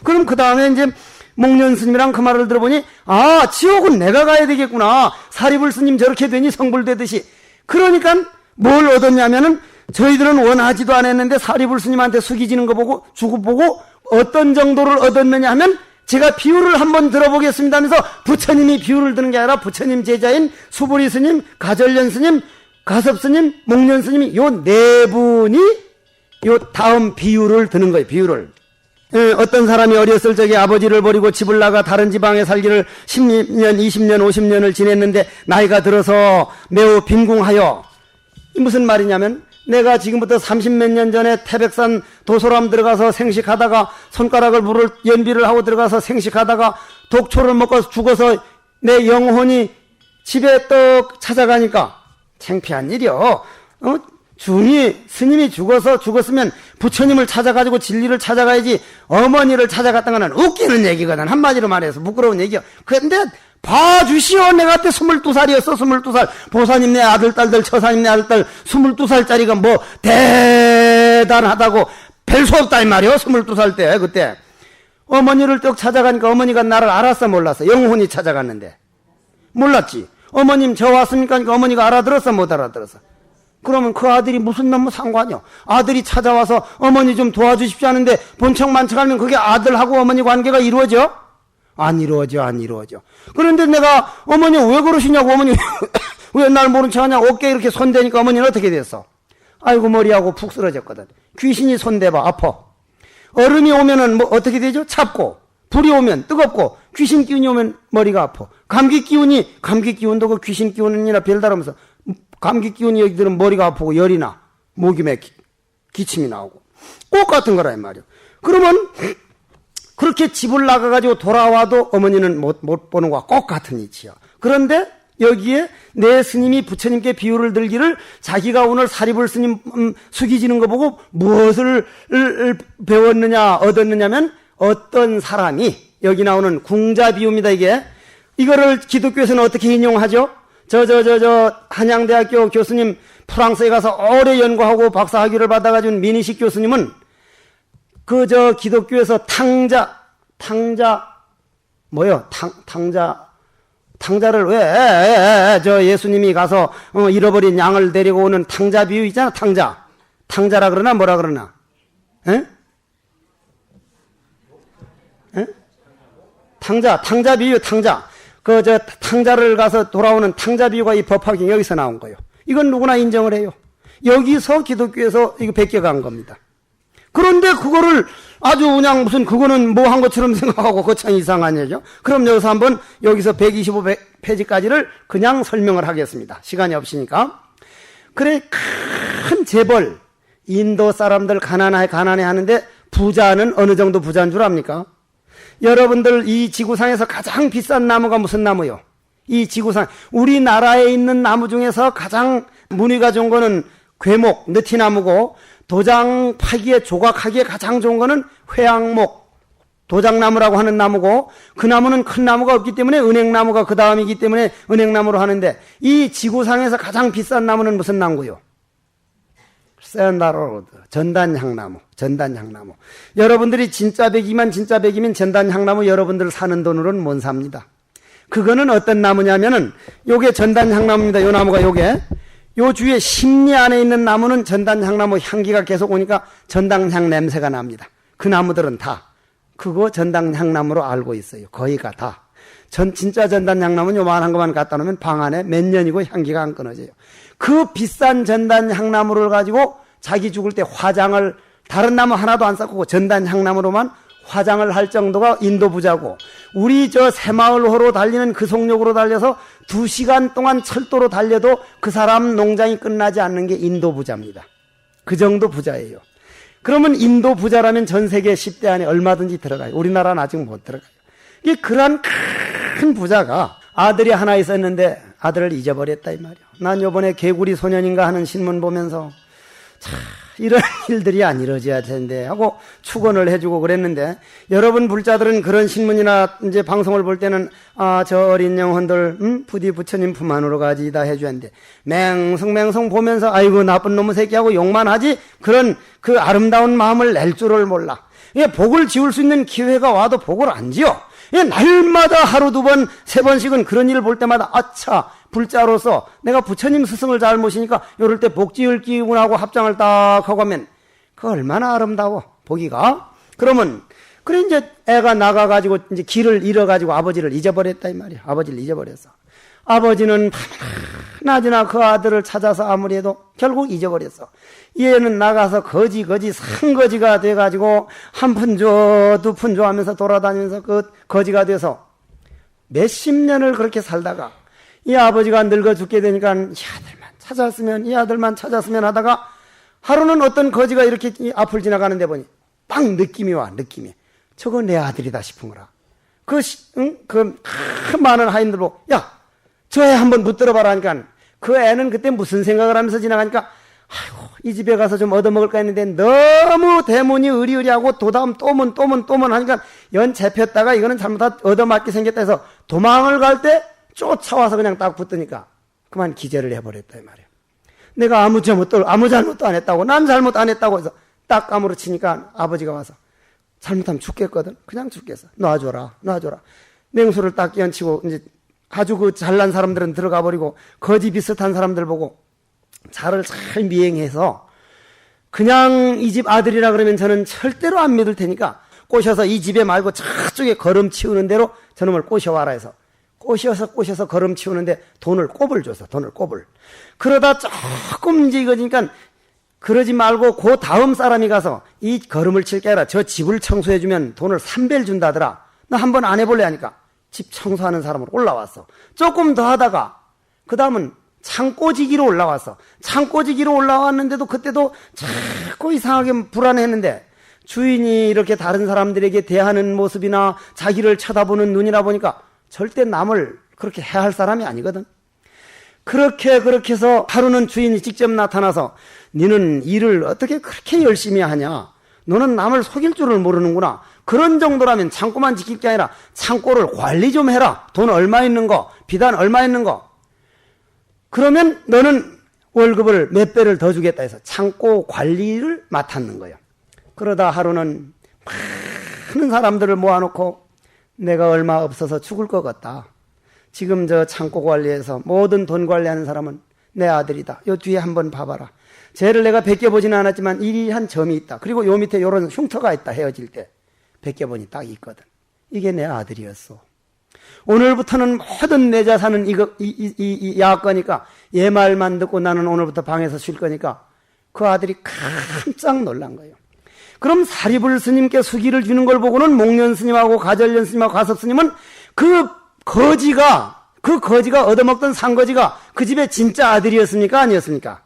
그럼 그 다음에 이제 목련 스님이랑 그 말을 들어보니, 아, 지옥은 내가 가야 되겠구나. 사리불 스님 저렇게 되니 성불되듯이. 그러니까 뭘 얻었냐면은, 저희들은 원하지도 않았는데 사리불 스님한테 숙이지는 거 보고, 주고 보고, 어떤 정도를 얻었느냐 하면, 제가 비유를 한번 들어보겠습니다 하면서 부처님이 비유를 드는 게 아니라 부처님 제자인 수보리 스님, 가전련 스님, 가섭 스님, 목련 스님이 요 네 분이 요 다음 비유를 드는 거예요. 비유를. 어떤 사람이 어렸을 적에 아버지를 버리고 집을 나가 다른 지방에 살기를 10년, 20년, 50년을 지냈는데 나이가 들어서 매우 빈궁하여, 무슨 말이냐면 내가 지금부터 30몇 년 전에 태백산 도소람 들어가서 생식하다가 손가락을 물을 연비를 하고 들어가서 생식하다가 독초를 먹고 죽어서 내 영혼이 집에 떡 찾아가니까 창피한 일이요. 스님이 죽었으면 부처님을 찾아가지고 진리를 찾아가야지 어머니를 찾아갔던 거는 웃기는 얘기거든. 한마디로 말해서 부끄러운 얘기야. 그런데 봐주시오. 내가 그때 22살이었어. 22살. 보사님 내 아들, 딸들, 처사님 내 아들, 딸 22살짜리가 뭐 대단하다고 별 수 없다 이 말이요. 22살 때 그때. 어머니를 떡 찾아가니까 어머니가 나를 알았어 몰랐어? 영혼이 찾아갔는데. 몰랐지. 어머님 저 왔습니까? 하니까 어머니가 알아들었어 못 알아들었어? 그러면 그 아들이 무슨 너무 상관이요? 아들이 찾아와서 어머니 좀 도와주십시오 하는데 본청만청하면 그게 아들하고 어머니 관계가 이루어져? 안 이루어져. 그런데 내가 어머니 왜 그러시냐고, 어머니 왜 날 모른 척 하냐고 어깨에 이렇게 손대니까 어머니는 어떻게 됐어? 아이고 머리하고 푹 쓰러졌거든. 귀신이 손대봐 아파. 얼음이 오면은 뭐 어떻게 되죠? 찹고, 불이 오면 뜨겁고, 귀신 기운이 오면 머리가 아파. 감기 기운도 그 귀신 기운이나 별다르면서 감기 기운이 여기 들으면 머리가 아프고 열이 나, 목이 막히 기침이 나오고 꼭 같은 거라 이 말이야. 그러면 그렇게 집을 나가가지고 돌아와도 어머니는 못 보는 거와 꼭 같은 이치야. 그런데 여기에 내 스님이 부처님께 비유를 들기를 자기가 오늘 사리불 스님 숙이지는 거 보고 무엇을 배웠느냐 얻었느냐면 어떤 사람이, 여기 나오는 궁자 비유입니다. 이거를 기독교에서는 어떻게 인용하죠? 한양대학교 교수님 프랑스에 가서 오래 연구하고 박사학위를 받아가지고 민희식 교수님은 기독교에서 탕자를 왜 예수님이 가서 잃어버린 양을 데리고 오는 탕자 비유 있잖아. 탕자라 그러나 뭐라 그러나? 에? 탕자 비유. 탕자를 가서 돌아오는 탕자 비유가 이 법화경 여기서 나온 거예요. 이건 누구나 인정을 해요. 여기서 기독교에서 이거 베껴간 겁니다. 그런데 그거를 아주 그냥 무슨 그거는 뭐 한 것처럼 생각하고 그거 참 이상한 얘기죠. 그럼 여기서 한번 여기서 125페이지까지를 그냥 설명을 하겠습니다. 시간이 없으니까. 그래, 큰 재벌, 인도 사람들 가난해 하는데 부자는 어느 정도 부자인 줄 압니까? 여러분들 이 지구상에서 가장 비싼 나무가 무슨 나무요? 이 지구상, 우리나라에 있는 나무 중에서 가장 무늬가 좋은 거는 괴목, 느티나무고, 도장 파기에 조각하기에 가장 좋은 거는 회양목, 도장나무라고 하는 나무고, 그 나무는 큰 나무가 없기 때문에 은행나무가 그 다음이기 때문에 은행나무로 하는데, 이 지구상에서 가장 비싼 나무는 무슨 나무요? 샌다로드, 전단향나무. 여러분들이 진짜 백이면 전단향나무 여러분들 사는 돈으로는 못 삽니다. 그거는 어떤 나무냐면은 요게 전단향나무입니다. 요 나무가 요 주위에 심리 안에 있는 나무는 전단향나무 향기가 계속 오니까 전단향 냄새가 납니다. 그 나무들은 다 그거 전단향나무로 알고 있어요. 거의가 다. 진짜 전단향나무는 요만한 것만 갖다 놓으면 방 안에 몇 년이고 향기가 안 끊어져요. 그 비싼 전단향나무를 가지고 자기 죽을 때 화장을, 다른 나무 하나도 안 섞고 전단향나무로만 화장을 할 정도가 인도 부자고, 우리 새마을호로 달리는 그 속력으로 달려서 2시간 동안 철도로 달려도 그 사람 농장이 끝나지 않는 게 인도 부자입니다. 그 정도 부자예요. 그러면 인도 부자라면 전 세계 10대 안에 얼마든지 들어가요. 우리나라는 아직 못 들어가요. 이게 그러한 큰 부자가 아들이 하나 있었는데 아들을 잊어버렸다 이 말이야. 난 요번에 개구리 소년인가 하는 신문 보면서 이런 일들이 안 이루어져야 되는데 하고 축원을 해주고 그랬는데, 여러분 불자들은 그런 신문이나 이제 방송을 볼 때는 저 어린 영혼들 부디 부처님 품 안으로 가지다 해주는데, 맹성맹성 보면서 아이고 나쁜 놈의 새끼하고 욕만 하지 그런 그 아름다운 마음을 낼 줄을 몰라. 예, 복을 지을 수 있는 기회가 와도 복을 안 지어. 예, 날마다 하루 두 번, 세 번씩은 그런 일을 볼 때마다 아차, 불자로서 내가 부처님 스승을 잘 모시니까 이럴 때 복 지을 기운하고 합장을 딱 하고 하면 그 얼마나 아름다워, 보기가. 그러면 그래 이제 애가 나가가지고 이제 길을 잃어가지고 아버지를 잊어버렸다 이 말이야. 아버지를 잊어버렸어. 아버지는 낮이나 그 아들을 찾아서 아무리 해도 결국 잊어버렸어. 얘는 나가서 거지 산거지가 돼가지고 한 푼 줘, 두 푼 줘 하면서 돌아다니면서 그 거지가 돼서 몇십 년을 그렇게 살다가 이 아버지가 늙어 죽게 되니까 이 아들만 찾았으면 하다가 하루는 어떤 거지가 이렇게 앞을 지나가는데 보니 딱 느낌이 와. 저거 내 아들이다 싶은 거라. 그 많은 하인들 보고 야, 저 애 한번 붙들어봐라 하니까 그 애는 그때 무슨 생각을 하면서 지나가니까 아이고 이 집에 가서 좀 얻어먹을까 했는데 너무 대문이 의리의리하고 도다음 또문 하니까 연 잡혔다가 이거는 잘못하다 얻어맞게 생겼다 해서 도망을 갈 때 쫓아와서 그냥 딱 붙으니까 그만 기절을 해버렸다 이 말이야. 내가 아무 잘못도 안 했다고, 난 잘못 안 했다고 해서 딱 까무러 치니까 아버지가 와서 잘못하면 죽겠거든. 그냥 죽겠어. 놔줘라. 냉수를 딱 끼얹히고 이제 아주 그 잘난 사람들은 들어가 버리고 거지 비슷한 사람들 보고 자를 잘 미행해서 그냥 이 집 아들이라 그러면 저는 절대로 안 믿을 테니까 꼬셔서 이 집에 말고 저쪽에 걸음 치우는 대로 저놈을 꼬셔와라 해서 꼬셔서 걸음 치우는데 돈을 꼽을 줬어. 그러다 조금 이제 이거니까 그러지 말고 그 다음 사람이 가서 이 걸음을 칠 게 아니라 저 집을 청소해주면 돈을 3배를 준다더라. 나 한번 안 해볼래 하니까 집 청소하는 사람으로 올라왔어. 조금 더 하다가 그 다음은 창고지기로 올라왔어. 창고지기로 올라왔는데도 그때도 자꾸 이상하게 불안했는데 주인이 이렇게 다른 사람들에게 대하는 모습이나 자기를 쳐다보는 눈이라 보니까 절대 남을 그렇게 해할 사람이 아니거든. 그렇게 해서 하루는 주인이 직접 나타나서 너는 일을 어떻게 그렇게 열심히 하냐. 너는 남을 속일 줄을 모르는구나. 그런 정도라면 창고만 지킬 게 아니라 창고를 관리 좀 해라. 돈 얼마 있는 거, 비단 얼마 있는 거. 그러면 너는 월급을 몇 배를 더 주겠다 해서 창고 관리를 맡았는 거예요. 그러다 하루는 많은 사람들을 모아놓고 내가 얼마 없어서 죽을 것 같다. 지금 저 창고 관리해서 모든 돈 관리하는 사람은 내 아들이다. 요 뒤에 한번 봐봐라. 쟤를 내가 베껴보지는 않았지만 이리한 점이 있다. 그리고 요 밑에 요런 흉터가 있다. 헤어질 때 베껴보니 딱 있거든. 이게 내 아들이었어. 오늘부터는 모든 내 자산은 이 야거니까 얘 말만 듣고 나는 오늘부터 방에서 쉴 거니까 그 아들이 깜짝 놀란 거예요. 그럼 사리불 스님께 수기를 주는 걸 보고는 목련 스님하고 가전련 스님하고 가섭 스님은 그 거지가 얻어먹던 산거지가 그 집의 진짜 아들이었습니까? 아니었습니까?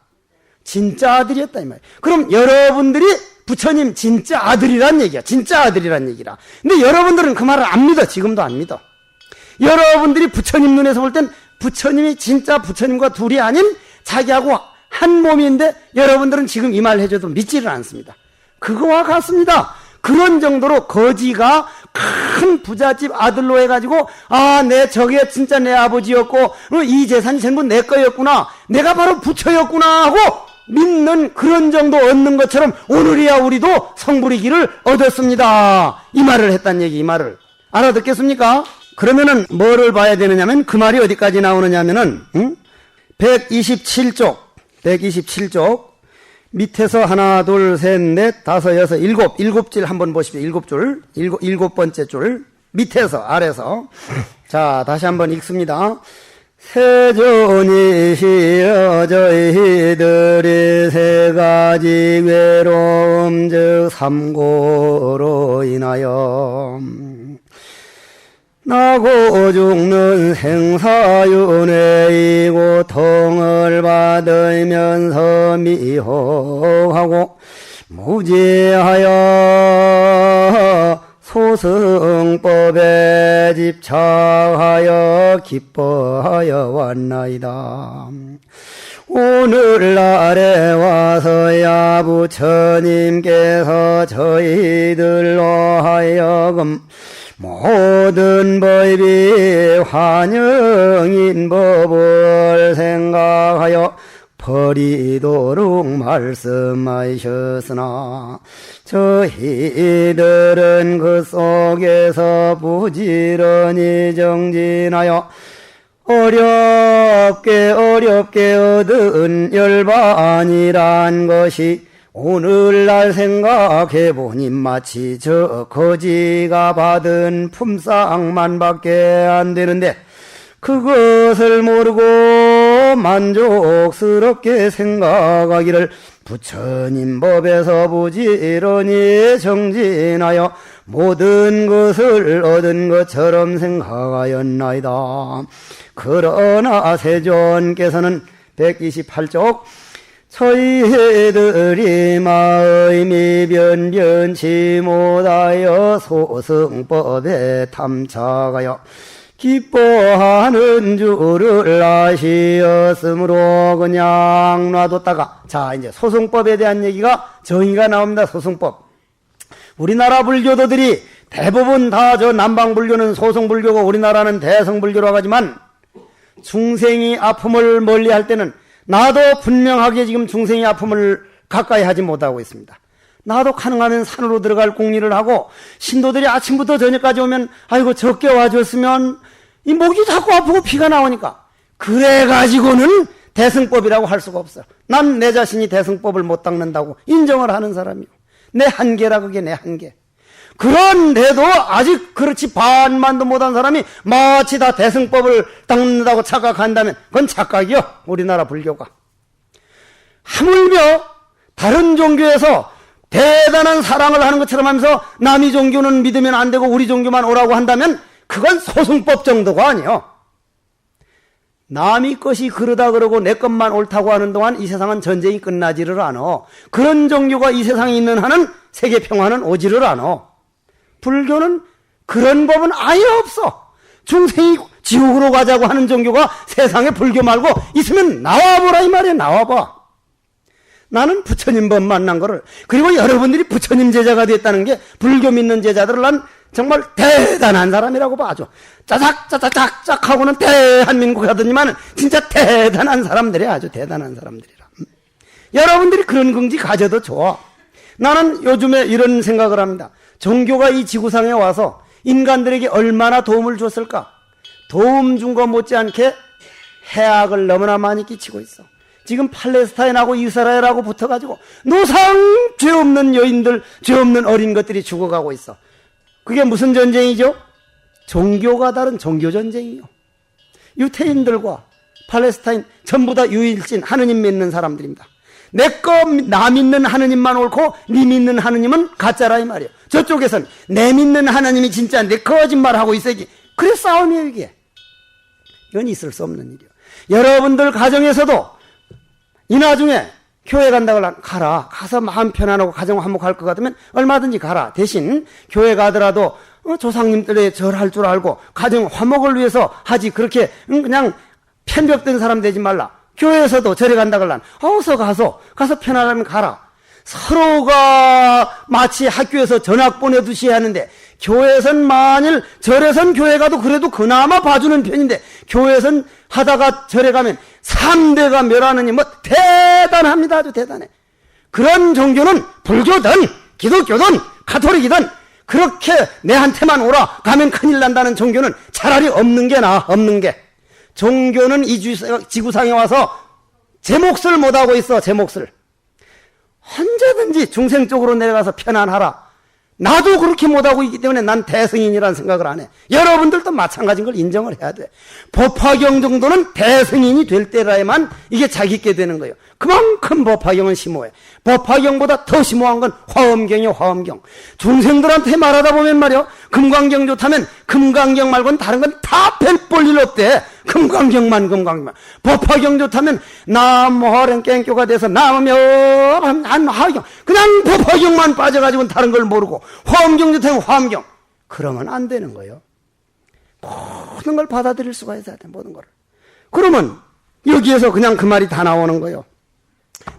진짜 아들이었다 이 말이에요. 그럼 여러분들이 부처님 진짜 아들이란 얘기야. 진짜 아들이란 얘기라. 근데 여러분들은 그 말을 안 믿어. 지금도 안 믿어. 여러분들이 부처님 눈에서 볼 땐 부처님이 진짜 부처님과 둘이 아닌 자기하고 한 몸인데 여러분들은 지금 이 말 해줘도 믿지를 않습니다. 그거와 같습니다. 그런 정도로 거지가 큰 부잣집 아들로 해가지고 저게 진짜 내 아버지였고 이 재산이 전부 내 거였구나. 내가 바로 부처였구나 하고 믿는 그런 정도 얻는 것처럼 오늘이야 우리도 성불이기를 얻었습니다. 이 말을 했단 얘기. 이 말을 알아듣겠습니까? 그러면은 뭐를 봐야 되느냐면 그 말이 어디까지 나오느냐면은 127쪽 밑에서 하나 둘 셋 넷 다섯 여섯 일곱 줄 한번 보십시오. 일곱 번째 줄 밑에서 아래서 자 다시 한번 읽습니다. 세존이 시여 저희들이 세 가지 괴로움 즉 삼고로 인하여 나고 죽는 생사윤회 고통을 받으면서 미혹하고 무지하여 소승법에 집착하여 기뻐하여 왔나이다. 오늘날에 와서야 부처님께서 저희들로 하여금 모든 법이 환영인 법을 생각하여 버리도록 말씀하셨으나 저희들은 그 속에서 부지런히 정진하여 어렵게 얻은 열반이란 것이 오늘날 생각해보니 마치 저 거지가 받은 품삯만 밖에 안 되는데 그것을 모르고 만족스럽게 생각하기를 부처님 법에서 부지런히 정진하여 모든 것을 얻은 것처럼 생각하였나이다. 그러나 세존께서는 128쪽 저희들이 마음이 변변치 못하여 소승법에 탐착하여 기뻐하는 줄을 아시었으므로 그냥 놔뒀다가, 자 이제 소승법에 대한 얘기가 정의가 나옵니다. 소승법. 우리나라 불교도들이 대부분 다 저 남방불교는 소승불교고 우리나라는 대승불교라고 하지만 중생이 아픔을 멀리할 때는 나도 분명하게 지금 중생의 아픔을 가까이 하지 못하고 있습니다. 나도 가능하면 산으로 들어갈 공리를 하고 신도들이 아침부터 저녁까지 오면 아이고 적게 와줬으면 이 목이 자꾸 아프고 피가 나오니까 그래가지고는 대승법이라고 할 수가 없어. 난 내 자신이 대승법을 못 닦는다고 인정을 하는 사람이요. 내 한계라 그게 내 한계. 그런데도 아직 그렇지 반만도 못한 사람이 마치 다 대승법을 닦는다고 착각한다면 그건 착각이요. 우리나라 불교가. 하물며 다른 종교에서 대단한 사랑을 하는 것처럼 하면서 남의 종교는 믿으면 안 되고 우리 종교만 오라고 한다면 그건 소승법 정도가 아니요. 남의 것이 그러다 그러고 내 것만 옳다고 하는 동안 이 세상은 전쟁이 끝나지를 않아. 그런 종교가 이 세상에 있는 한은 세계 평화는 오지를 않아. 불교는 그런 법은 아예 없어. 중생이 지옥으로 가자고 하는 종교가 세상에 불교 말고 있으면 나와보라 이 말이야. 나와봐. 나는 부처님 법 만난 거를, 그리고 여러분들이 부처님 제자가 됐다는 게 불교 믿는 제자들을 난 정말 대단한 사람이라고 봐줘. 짜작짜작짝 하고는 대한민국 하더니만 진짜 대단한 사람들이야. 아주 대단한 사람들이라. 여러분들이 그런 긍지 가져도 좋아. 나는 요즘에 이런 생각을 합니다. 종교가 이 지구상에 와서 인간들에게 얼마나 도움을 줬을까? 도움 준 것 못지않게 해악을 너무나 많이 끼치고 있어. 지금 팔레스타인하고 이스라엘하고 붙어가지고 노상 죄 없는 여인들, 죄 없는 어린 것들이 죽어가고 있어. 그게 무슨 전쟁이죠? 종교가 다른 종교 전쟁이요. 유태인들과 팔레스타인 전부 다 유일신 하느님 믿는 사람들입니다. 나 믿는 하느님만 옳고 네 믿는 하느님은 가짜라 이 말이에요. 저쪽에서는 내 믿는 하느님이 진짜인데 거짓말하고 있어야지. 그래 싸움이에요 이게. 이건 있을 수 없는 일이에요. 여러분들 가정에서도 이 나중에 교회 간다고 하면 가라. 가서 마음 편안하고 가정 화목할 것 같으면 얼마든지 가라. 대신 교회 가더라도 조상님들의 절할 줄 알고 가정 화목을 위해서 하지. 그렇게 그냥 편벽된 사람 되지 말라. 교회에서도 절에 간다고 하면 어서 가서 편안하면 가라. 서로가 마치 학교에서 전학 보내두셔야 하는데 교회에선 만일 절에선 교회 가도 그래도 그나마 봐주는 편인데 교회에선 하다가 절에 가면 3대가 멸하느니 뭐 대단합니다. 아주 대단해. 그런 종교는 불교든 기독교든 가톨릭이든 그렇게 내한테만 오라 가면 큰일 난다는 종교는 차라리 없는 게 나아. 없는 게. 종교는 이 지구상에 와서 제 몫을 못하고 있어. 제 몫을. 언제든지 중생 쪽으로 내려가서 편안하라. 나도 그렇게 못하고 있기 때문에 난 대승인이라는 생각을 안 해. 여러분들도 마찬가지인 걸 인정을 해야 돼. 법화경 정도는 대승인이 될 때라야만 이게 자기 있게 되는 거예요. 그만큼 법화경은 심오해. 법화경보다 더 심오한 건 화엄경이요. 화엄경. 중생들한테 말하다 보면 말이요, 금강경 좋다면 금강경 말고는 다른 건 다 별 볼 일 없대. 금강경만. 법화경 좋다면 남호랭 깽교가 돼서 남하면 하경. 그냥 법화경만 빠져가지고는 다른 걸 모르고 화엄경 좋다면 화엄경. 그러면 안 되는 거예요. 모든 걸 받아들일 수가 있어야 돼. 모든 걸. 그러면 여기에서 그냥 그 말이 다 나오는 거예요.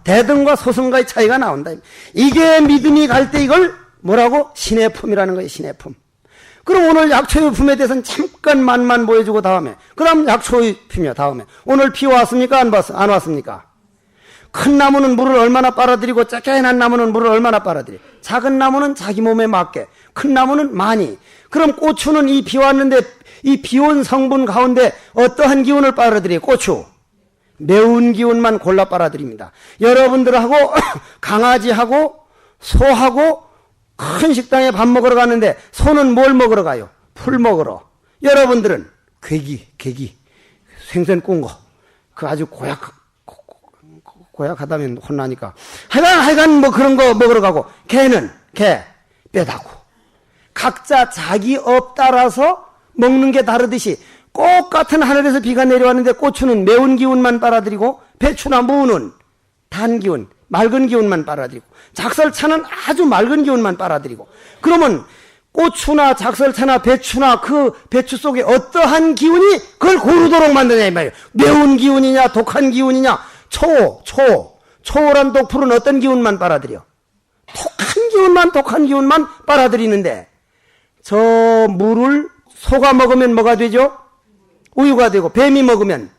대등과 소승과의 차이가 나온다. 이게 믿음이 갈 때 이걸 뭐라고? 신의 품이라는 거예요. 신의 품. 그럼 오늘 약초의 품에 대해서는 잠깐 맛만 보여주고 다음에, 그 다음 약초의 품이요. 다음에 오늘 비 왔습니까? 안 왔습니까? 큰 나무는 물을 얼마나 빨아들이고 쪼개난 나무는 물을 얼마나 빨아들여. 작은 나무는 자기 몸에 맞게, 큰 나무는 많이. 그럼 고추는 이 비 왔는데 이 비온 성분 가운데 어떠한 기운을 빨아들여요? 고추. 매운 기운만 골라 빨아들입니다. 여러분들하고 강아지하고 소하고 큰 식당에 밥 먹으러 갔는데 소는 뭘 먹으러 가요? 풀 먹으러. 여러분들은 괴기, 생선 구운 거. 그 아주 고약하다면 혼나니까. 하여간 뭐 그런 거 먹으러 가고, 개는 뼈다고. 각자 자기 업 따라서 먹는 게 다르듯이 똑같은 하늘에서 비가 내려왔는데 고추는 매운 기운만 빨아들이고 배추나 무는 단 기운, 맑은 기운만 빨아들이고 작설차는 아주 맑은 기운만 빨아들이고 그러면 고추나 작설차나 배추나 그 배추 속에 어떠한 기운이 그걸 고르도록 만드냐 이 말이에요. 매운 기운이냐 독한 기운이냐. 초월한 독풀은 어떤 기운만 빨아들여? 독한 기운만 빨아들이는데 저 물을 소가 먹으면 뭐가 되죠? 우유가 되고 뱀이 먹으면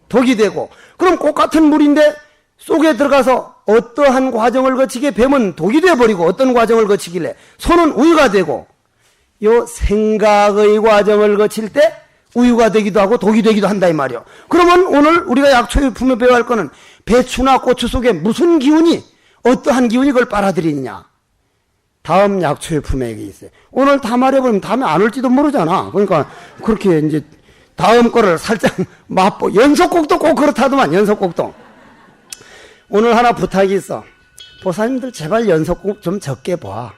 독이 되고 그럼 똑같은 물인데 속에 들어가서 어떠한 과정을 거치게 뱀은 독이 되어버리고 어떤 과정을 거치길래 소는 우유가 되고 요 생각의 과정을 거칠 때 우유가 되기도 하고 독이 되기도 한다 이 말이요. 그러면 오늘 우리가 약초유품에 배워야 할 거는 배추나 고추 속에 무슨 기운이 어떠한 기운이 그걸 빨아들이느냐. 다음 약초유품에 있어요. 오늘 다 말해버리면 다음에 안 올지도 모르잖아. 그러니까 그렇게 이제 다음 거를 살짝 연속곡도 꼭 그렇다더만 연속곡도. 오늘 하나 부탁이 있어. 보사님들 제발 연속곡 좀 적게 봐.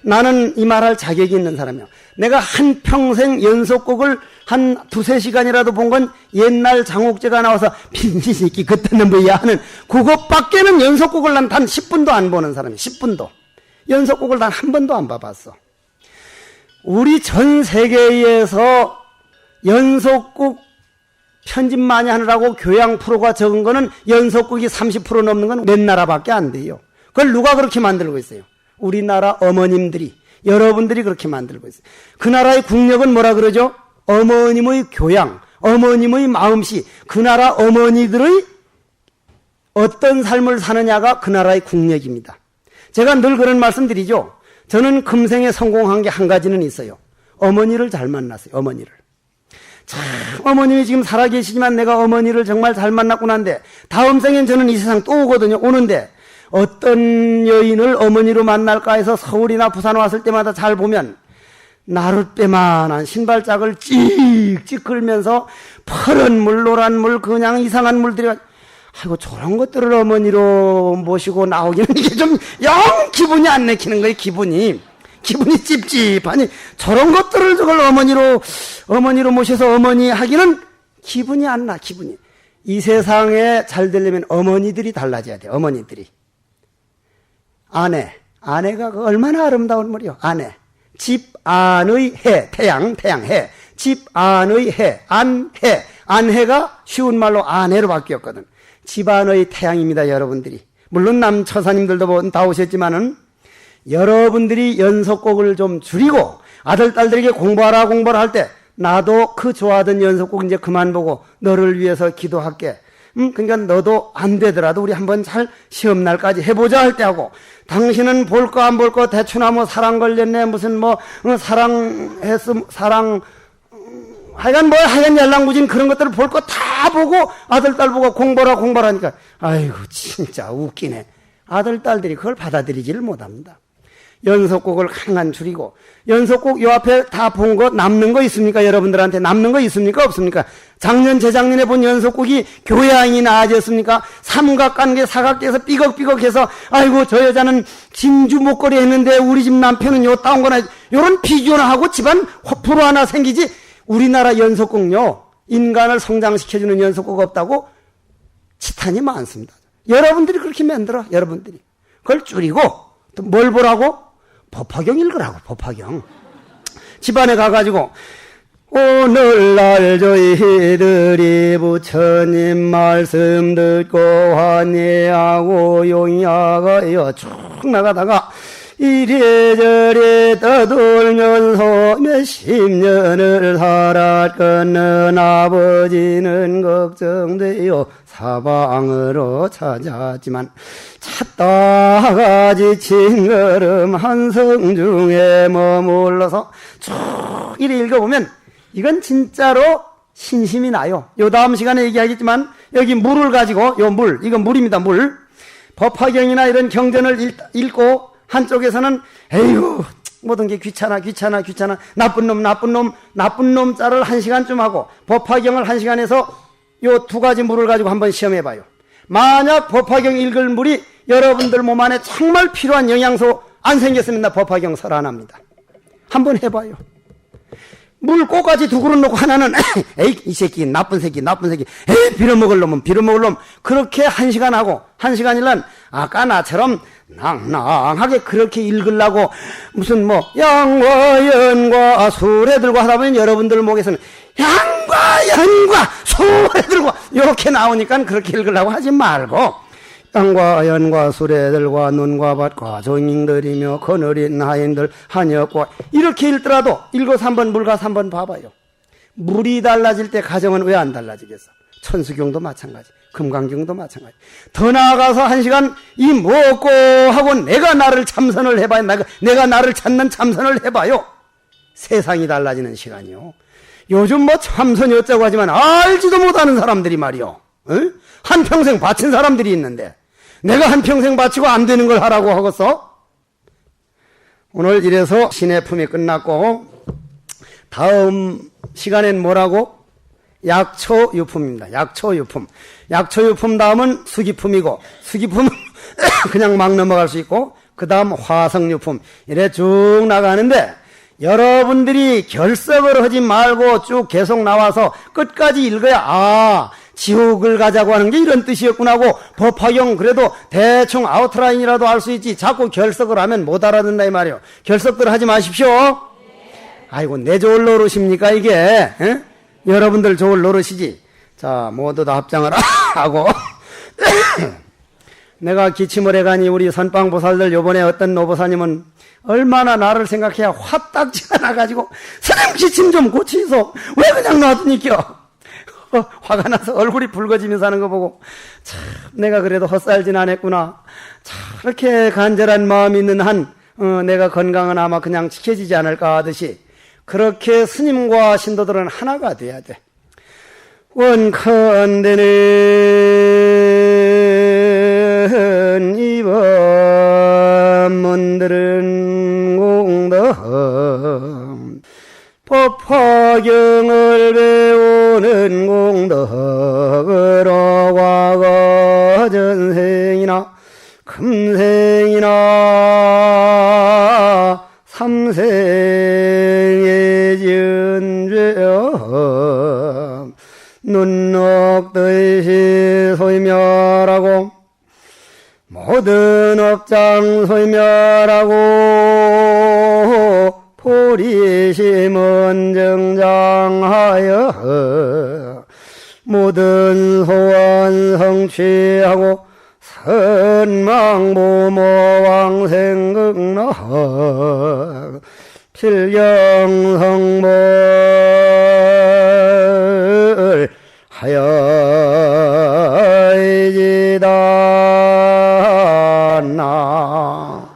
나는 이 말할 자격이 있는 사람이야. 내가 한평생 연속곡을 한 2-3시간이라도 본 건 옛날 장옥재가 나와서 빈지새끼 그때는 뭐야 하는 그것밖에는 연속곡을 난 단 10분도 안 보는 사람이야. 10분도. 연속곡을 단 한 번도 안 봐봤어. 우리 전 세계에서 연속곡 편집 많이 하느라고 교양 프로가 적은 거는 연속곡이 30% 넘는 건 몇 나라밖에 안 돼요. 그걸 누가 그렇게 만들고 있어요? 우리나라 어머님들이, 여러분들이 그렇게 만들고 있어요. 그 나라의 국력은 뭐라 그러죠? 어머님의 교양, 어머님의 마음씨, 그 나라 어머니들의 어떤 삶을 사느냐가 그 나라의 국력입니다. 제가 늘 그런 말씀 드리죠. 저는 금생에 성공한 게 한 가지는 있어요. 어머니를 잘 만났어요. 어머니를. 참 어머님이 지금 살아계시지만 내가 어머니를 정말 잘 만났구나 한데 다음 생엔 저는 이 세상 또 오거든요. 오는데 어떤 여인을 어머니로 만날까 해서 서울이나 부산 왔을 때마다 잘 보면 나룻배만한 신발짝을 찍찍 끌면서 파란 물, 노란 물, 그냥 이상한 물들이 아이고 저런 것들을 어머니로 모시고 나오기는 이게 좀 영 기분이 안 내키는 거예요. 기분이 찝찝하니 저런 것들을 저걸 어머니로 모셔서 어머니 하기는 기분이 안 나. 기분이. 이 세상에 잘 되려면 어머니들이 달라져야 돼. 어머니들이. 아내가 얼마나 아름다운 물이요. 아내. 집 안의 해, 태양 해. 집 안의 해, 안해가 쉬운 말로 아내로 바뀌었거든. 집 안의 태양입니다, 여러분들이. 물론 남처사님들도 다 오셨지만은 여러분들이 연속곡을 좀 줄이고 아들, 딸들에게 공부하라 할 때 나도 그 좋아하던 연속곡 이제 그만 보고 너를 위해서 기도할게. 그러니까 너도 안 되더라도 우리 한번 잘 시험날까지 해보자 할 때 하고 당신은 볼 거 안 볼 거 대추나 뭐 사랑 걸렸네 무슨 뭐 하여간 열랑구진 그런 것들을 볼 거 다 보고 아들, 딸 보고 공부하라니까 아이고 진짜 웃기네. 아들, 딸들이 그걸 받아들이지를 못합니다. 연속곡을 강한 줄이고 연속곡 요 앞에 다 본 거 남는 거 있습니까? 여러분들한테 남는 거 있습니까? 없습니까? 작년 재작년에 본 연속곡이 교양이 나아졌습니까? 삼각관계 사각계에서 삐걱삐걱해서 아이고 저 여자는 진주 목걸이 했는데 우리 집 남편은 요 따온 거나 요런 비교하고 집안 화풀어 하나 생기지. 우리나라 연속곡요 인간을 성장시켜주는 연속곡 없다고 치탄이 많습니다. 여러분들이 그렇게 만들어. 여러분들이 그걸 줄이고 또 뭘 보라고? 법화경 읽으라고. 법화경. 집안에 가가지고 오늘날 저희들이 부처님 말씀 듣고 환희하고 용이하여 쭉 나가다가 이래저래 떠돌면서 몇십 년을 살았건는 아버지는 걱정되어 사방으로 찾았지만 찾다가 지친 걸음 한성 중에 머물러서 쭉 이래 읽어보면 이건 진짜로 신심이 나요. 요 다음 시간에 얘기하겠지만 여기 물을 가지고 요 물, 이건 물입니다. 물. 법화경이나 이런 경전을 읽고 한쪽에서는 에이구 모든 게 귀찮아 나쁜 놈 짤을 1시간쯤 하고 법화경을 1시간에서 요 두 가지 물을 가지고 한번 시험해봐요. 만약 법화경 읽을 물이 여러분들 몸 안에 정말 필요한 영양소 안 생겼으면 나 법화경 설 안 합니다. 한번 해봐요. 물 꼭까지 두 그릇 놓고 하나는 에이 이 새끼 나쁜 새끼 에이 빌어먹을 놈은 빌어먹을 놈 그렇게 1시간 하고 1시간이란 아까 나처럼 낭낭하게 그렇게 읽으려고 무슨 뭐 양과 연과 수레 들고 하다 보면 여러분들 목에서는 양과 연과 수레 들고 이렇게 나오니까 그렇게 읽으려고 하지 말고 양과 연과 수레들과 눈과 밭과 종인들이며 거느린 하인들 한역과 이렇게 읽더라도 읽어서 한번 물 가서 한번 봐봐요. 물이 달라질 때 가정은 왜 안 달라지겠어? 천수경도 마찬가지, 금강경도 마찬가지. 더 나아가서 1시간 이 먹고 하고 내가 나를 참선을 해봐요. 내가 나를 찾는 참선을 해봐요. 세상이 달라지는 시간이요. 요즘 뭐 참선이 어쩌고 하지만 알지도 못하는 사람들이 말이요. 한평생 바친 사람들이 있는데 내가 한평생 바치고 안 되는 걸 하라고 하겠어? 오늘 이래서 신의 품이 끝났고 다음 시간엔 뭐라고? 약초유품입니다. 약초유품. 약초유품 다음은 수기품이고 수기품은 그냥 막 넘어갈 수 있고 그 다음 화성유품 이래 쭉 나가는데 여러분들이 결석을 하지 말고 쭉 계속 나와서 끝까지 읽어야 지옥을 가자고 하는 게 이런 뜻이었구나 하고 법화경 그래도 대충 아웃라인이라도 알 수 있지 자꾸 결석을 하면 못 알아듣는다 이 말이에요. 결석들 하지 마십시오. 아이고 내 좋을 노릇입니까 이게? 에? 여러분들 좋을 노릇이지. 자 모두 다 합장을 하고 내가 기침을 해가니 우리 선방보살들 요번에 어떤 노보사님은 얼마나 나를 생각해야 화딱지가 나가지고 선생님 기침 좀 고치소 왜 그냥 놔두니까 화가 나서 얼굴이 붉어지면서 하는 거 보고 참 내가 그래도 헛살진 않았구나. 저렇게 간절한 마음이 있는 한 내가 건강은 아마 그냥 지켜지지 않을까 하듯이 그렇게 스님과 신도들은 하나가 돼야 돼. 원컨대는 이번 문들은 공덕 법화경을 배우는 공덕으로 과거 전생이나 금생이나 삼생에 지은 죄업 눈녹듯이 소멸하고 모든 업장 소멸하고 포리심은 정장하여 모든 소원 성취하고 선망부모왕생극락 필경성불 하여이지다 나모